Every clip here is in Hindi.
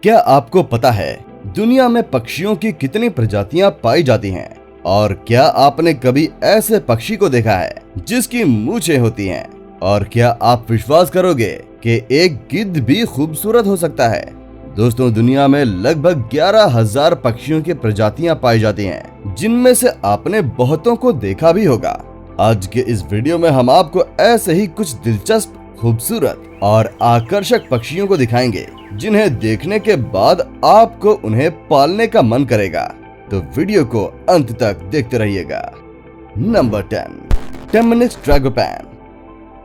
क्या आपको पता है दुनिया में पक्षियों की कितनी प्रजातियां पाई जाती हैं? और क्या आपने कभी ऐसे पक्षी को देखा है जिसकी मूंछें होती हैं? और क्या आप विश्वास करोगे कि एक गिद्ध भी खूबसूरत हो सकता है? दोस्तों, दुनिया में लगभग 11,000 पक्षियों की प्रजातियां पाई जाती हैं, जिनमें से आपने बहुतों को देखा भी होगा। आज के इस वीडियो में हम आपको ऐसे ही कुछ दिलचस्प, खूबसूरत और आकर्षक पक्षियों को दिखाएंगे जिन्हें देखने के बाद आपको उन्हें पालने का मन करेगा। तो वीडियो को अंत तक देखते रहिएगा। Number 10, Temminck's tragopan.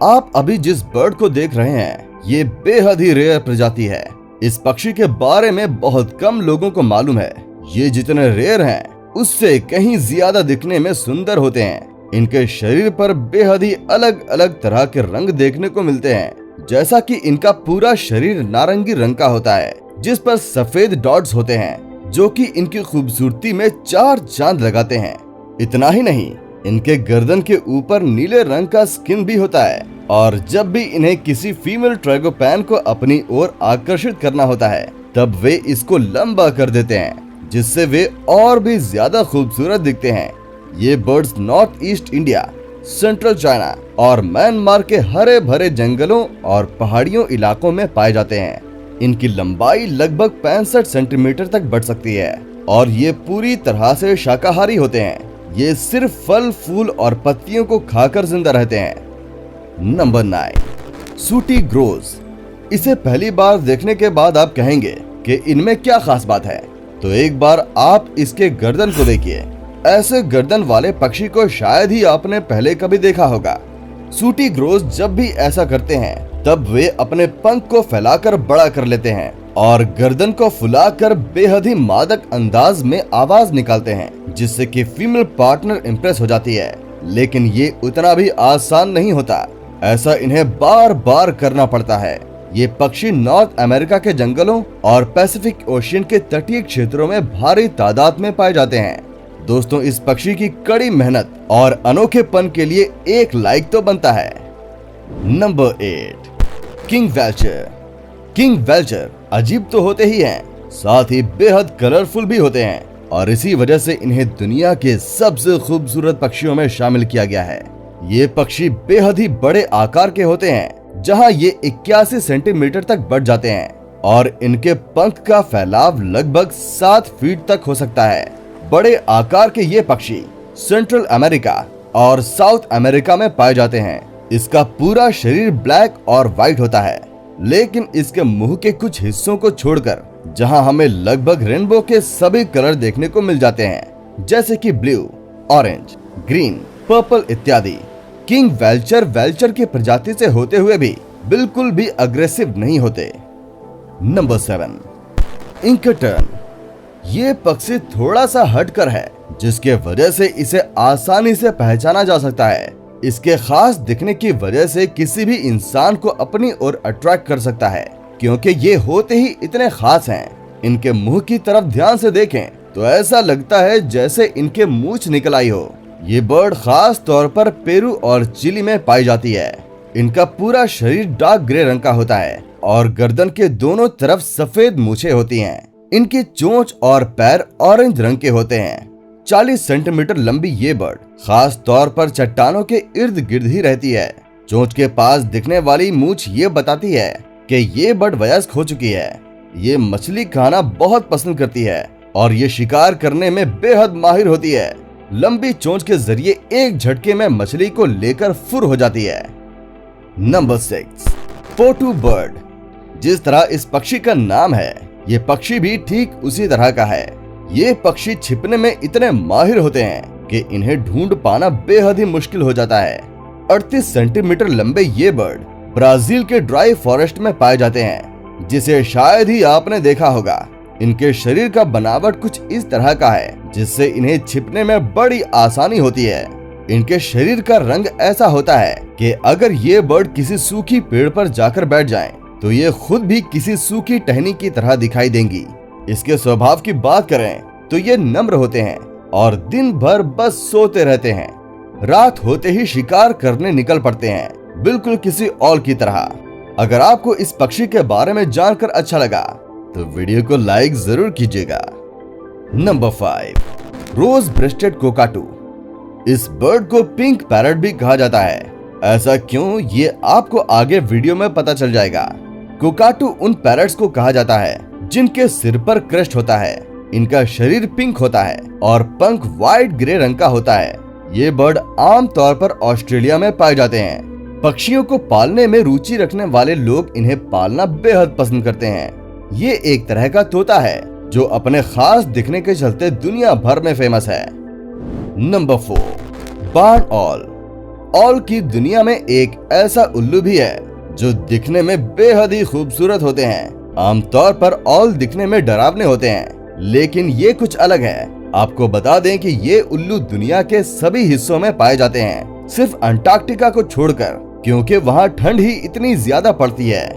आप अभी जिस बर्ड को देख रहे हैं, ये बेहद ही रेयर प्रजाति है। इस पक्षी के बारे में बहुत कम लोगों को मालूम है। ये जितने रेयर हैं, उससे कहीं ज्यादा दिखने में सुंदर होते हैं। इनके शरीर पर बेहद ही अलग अलग तरह के रंग देखने को मिलते हैं, जैसा कि इनका पूरा शरीर नारंगी रंग का होता है, जिस पर सफेद डॉट्स होते हैं, जो कि इनकी खूबसूरती में 4 चांद लगाते हैं। इतना ही नहीं, इनके गर्दन के ऊपर नीले रंग का स्किन भी होता है, और जब भी इन्हें किसी फीमेल ट्रैगोपैन को अपनी ओर आकर्षित करना होता है, तब वे इसको लंबा कर देते हैं, जिससे वे और भी ज्यादा खूबसूरत दिखते हैं। ये birds north east India, central China और म्यांमार के हरे भरे जंगलों और पहाड़ियों इलाकों में पाए जाते हैं। इनकी लंबाई लगभग 65 सेंटीमीटर तक बढ़ सकती है, और ये पूरी तरह से शाकाहारी होते हैं। ये सिर्फ फल, फूल और पत्तियों को खाकर जिंदा रहते हैं। नंबर 9, सूटी ग्रोज। इसे पहली बार देखने के बाद आप कहेंगे कि इनमें क्या खास बात है, तो एक बार आप इसके गर्दन को देखिए। ऐसे गर्दन वाले पक्षी को शायद ही आपने पहले कभी देखा होगा। सूटी ग्रोज जब भी ऐसा करते हैं, तब वे अपने पंख को फैलाकर बड़ा कर लेते हैं और गर्दन को फुलाकर बेहद ही मादक अंदाज में आवाज निकालते हैं, जिससे कि फीमेल पार्टनर इंप्रेस हो जाती है। लेकिन ये उतना भी आसान नहीं होता। ऐसा इन्हें बार बार करना पड़ता है। ये पक्षी नॉर्थ अमेरिका के जंगलों और पैसिफिक ओशियन के तटीय क्षेत्रों में भारी तादाद में पाए जाते हैं। दोस्तों, इस पक्षी की कड़ी मेहनत और अनोखेपन के लिए एक लाइक तो बनता है। Number 8, king vulture. King vulture अजीब तो होते ही हैं, साथ ही बेहद कलरफुल भी होते हैं, और इसी वजह से इन्हें दुनिया के सबसे खूबसूरत पक्षियों में शामिल किया गया है। ये पक्षी बेहद ही बड़े आकार के होते हैं, जहां ये 81 सेंटीमीटर तक बढ़ जाते हैं, और इनके पंख का फैलाव लगभग 7 फीट तक हो सकता है। बड़े आकार के ये पक्षी सेंट्रल अमेरिका और साउथ अमेरिका में पाए जाते हैं। इसका पूरा शरीर ब्लैक और व्हाइट होता है, लेकिन इसके मुंह के कुछ हिस्सों को छोड़कर, जहां हमें लगभग रेनबो के सभी कलर देखने को मिल जाते हैं, जैसे कि ब्लू, ऑरेंज, ग्रीन, पर्पल इत्यादि। किंग वल्चर की प्रजाति से होते हुए भी बिल्कुल भी अग्रेसिव नहीं होते। नंबर 7, इंकटर्न। ये पक्षी थोड़ा सा हटकर है, जिसके वजह से इसे आसानी से पहचाना जा सकता है। इसके खास दिखने की वजह से किसी भी इंसान को अपनी ओर अट्रैक्ट कर सकता है, क्योंकि ये होते ही इतने खास हैं। इनके मुंह की तरफ ध्यान से देखें तो ऐसा लगता है जैसे इनके मूंछ निकल आई हो। ये बर्ड खास तौर पर पेरू और चिली में पाई जाती है। इनका पूरा शरीर डार्क ग्रे रंग का होता है, और गर्दन के दोनों तरफ सफेद मूछें होती हैं। इनकी चोंच और पैर ऑरेंज रंग के होते हैं। 40 सेंटीमीटर लंबी ये बर्ड खास तौर पर चट्टानों के इर्द गिर्द ही रहती है। चोंच के पास दिखने वाली मूंछ ये बताती है कि ये बर्ड वयस्क हो चुकी है। ये मछली खाना बहुत पसंद करती है, और ये शिकार करने में बेहद माहिर होती है। लंबी चोंच के जरिए एक झटके में मछली को लेकर फुर हो जाती है। Number 6, potoo bird. जिस तरह इस पक्षी का नाम है, ये पक्षी भी ठीक उसी तरह का है। ये पक्षी छिपने में इतने माहिर होते हैं कि इन्हें ढूंढ पाना बेहद ही मुश्किल हो जाता है। 38 सेंटीमीटर लंबे ये बर्ड ब्राजील के ड्राई फॉरेस्ट में पाए जाते हैं, जिसे शायद ही आपने देखा होगा। इनके शरीर का बनावट कुछ इस तरह का है, जिससे इन्हें छिपने में बड़ी आसानी होती है। इनके शरीर का रंग ऐसा होता है कि अगर ये बर्ड किसी सूखी पेड़ पर जाकर बैठ जाएं, तो ये खुद भी किसी सूखी टहनी की तरह दिखाई देंगी। इसके स्वभाव की बात करें तो ये नम्र होते हैं और दिन भर बस सोते रहते हैं। रात होते ही शिकार करने निकल पड़ते हैं, बिल्कुल किसी औल की तरह। अगर आपको इस पक्षी के बारे में जानकर अच्छा लगा तो वीडियो को लाइक जरूर कीजिएगा। नंबर 5, रोज ब्रेस्टेड कोकाटू। इस बर्ड को पिंक पैरट भी कहा जाता है। ऐसा क्यों, ये आपको आगे वीडियो में पता चल जाएगा। कोकाटू उन पैरट्स को कहा जाता है जिनके सिर पर क्रेस्ट होता है। इनका शरीर पिंक होता है और पंख व्हाइट ग्रे रंग का होता है। ये बर्ड आमतौर पर ऑस्ट्रेलिया में पाए जाते हैं। पक्षियों को पालने में रुचि रखने वाले लोग इन्हें पालना बेहद पसंद करते हैं। ये एक तरह का तोता है जो अपने खास दिखने के चलते दुनिया भर में फेमस है। नंबर 4, बार्न ऑल। ऑल की दुनिया में एक ऐसा उल्लू भी है जो दिखने में बेहद ही खूबसूरत होते हैं। आमतौर पर ऑल दिखने में डरावने होते हैं, लेकिन ये कुछ अलग है। आपको बता दें कि ये उल्लू दुनिया के सभी हिस्सों में पाए जाते हैं, सिर्फ अंटार्कटिका को छोड़कर, क्योंकि वहाँ ठंड ही इतनी ज्यादा पड़ती है।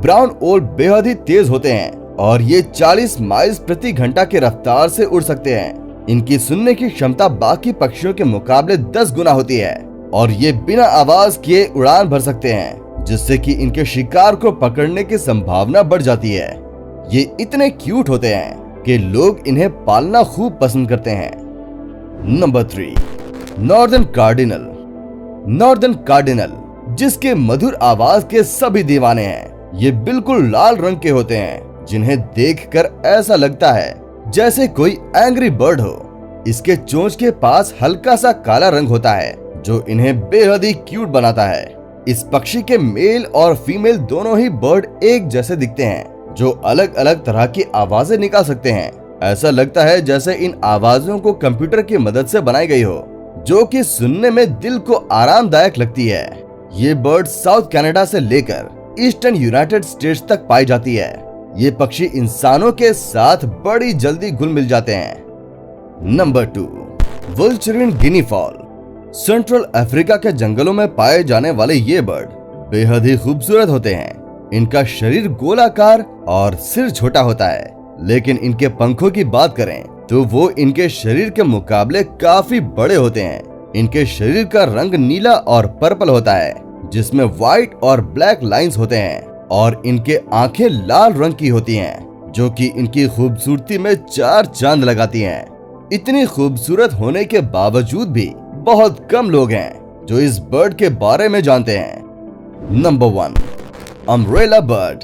ब्राउन ओल बेहद ही तेज होते हैं और ये 40 माइल प्रति घंटा की रफ्तार से उड़ सकते हैं। इनकी सुनने की क्षमता बाकी पक्षियों के मुकाबले 10 गुना होती है और ये बिना आवाज किए उड़ान भर सकते हैं, जिससे कि इनके शिकार को पकड़ने की संभावना बढ़ जाती है। ये इतने क्यूट होते हैं कि लोग इन्हें पालना खूब पसंद करते हैं। Number 3, northern cardinal. Northern cardinal, जिसके मधुर आवाज के सभी दीवाने हैं। ये बिल्कुल लाल रंग के होते हैं, जिन्हें देखकर ऐसा लगता है जैसे कोई एंग्री बर्ड हो। इसके चोंच के पास हल्का सा काला रंग होता है जो इन्हें बेहद ही क्यूट बनाता है। इस पक्षी के मेल और फीमेल दोनों ही बर्ड एक जैसे दिखते हैं, जो अलग अलग तरह की आवाजें निकाल सकते हैं। ऐसा लगता है जैसे इन आवाजों को कंप्यूटर की मदद से बनाई गई हो, जो कि सुनने में दिल को आरामदायक लगती है। ये बर्ड साउथ कनाडा से लेकर ईस्टर्न यूनाइटेड स्टेट्स तक पाई जाती है। ये पक्षी इंसानों के साथ बड़ी जल्दी घुल मिल जाते हैं। नंबर 2, वुल्चरिन गिनी फॉल। सेंट्रल अफ्रीका के जंगलों में पाए जाने वाले ये बर्ड बेहद ही खूबसूरत होते हैं। इनका शरीर गोलाकार और सिर छोटा होता है, लेकिन इनके पंखों की बात करें तो वो इनके शरीर के मुकाबले काफी बड़े होते हैं। इनके शरीर का रंग नीला और पर्पल होता है, जिसमें व्हाइट और ब्लैक लाइंस होते हैं, और इनके आंखें लाल रंग की होती हैं, जो कि इनकी खूबसूरती में 4 चांद लगाती हैं। इतनी खूबसूरत होने के बावजूद भी बहुत कम लोग हैं जो इस बर्ड के बारे में जानते हैं। Number 1, umbrella bird.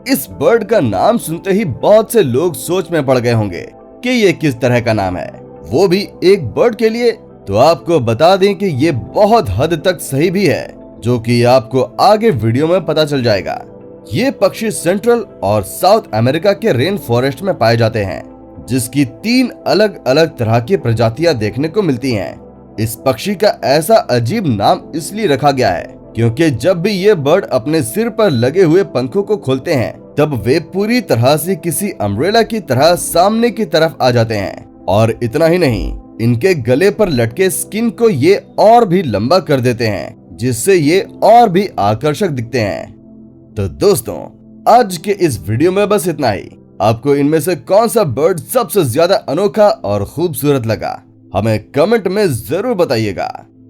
इस बर्ड का नाम सुनते ही बहुत से लोग सोच में पड़ गए होंगे कि ये किस तरह का नाम है, वो भी एक बर्ड के लिए। तो आपको बता दें कि ये बहुत हद तक सही भी है, जो कि आपको आगे वीडियो में पता चल जाएगा। ये पक्षी सेंट्रल और साउथ अमेरिका के रेन फॉरेस्ट में पाए जाते हैं, जिसकी 3 अलग अलग तरह की प्रजातियां देखने को मिलती हैं। इस पक्षी का ऐसा अजीब नाम इसलिए रखा गया है क्योंकि जब भी ये बर्ड अपने सिर पर लगे हुए पंखों को खोलते हैं, तब वे पूरी तरह से किसी अम्ब्रेला की तरह सामने की तरफ आ जाते हैं। और इतना ही नहीं, इनके गले पर लटके स्किन को ये और भी लंबा कर देते हैं, जिससे ये और भी आकर्षक दिखते हैं। तो दोस्तों, आज के इस वीडियो में बस इतना ही। आपको इनमें से कौन सा बर्ड सबसे ज्यादा अनोखा और खूबसूरत लगा, हमें कमेंट में जरूर बताइएगा।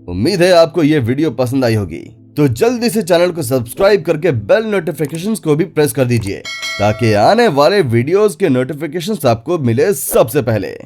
उम्मीद है आपको ये वीडियो पसंद आई होगी, तो जल्दी से चैनल को सब्सक्राइब करके बेल नोटिफिकेशंस को भी प्रेस कर दीजिए, ताकि आने वाले वीडियोस के नोटिफिकेशंस आपको मिले सबसे पहले।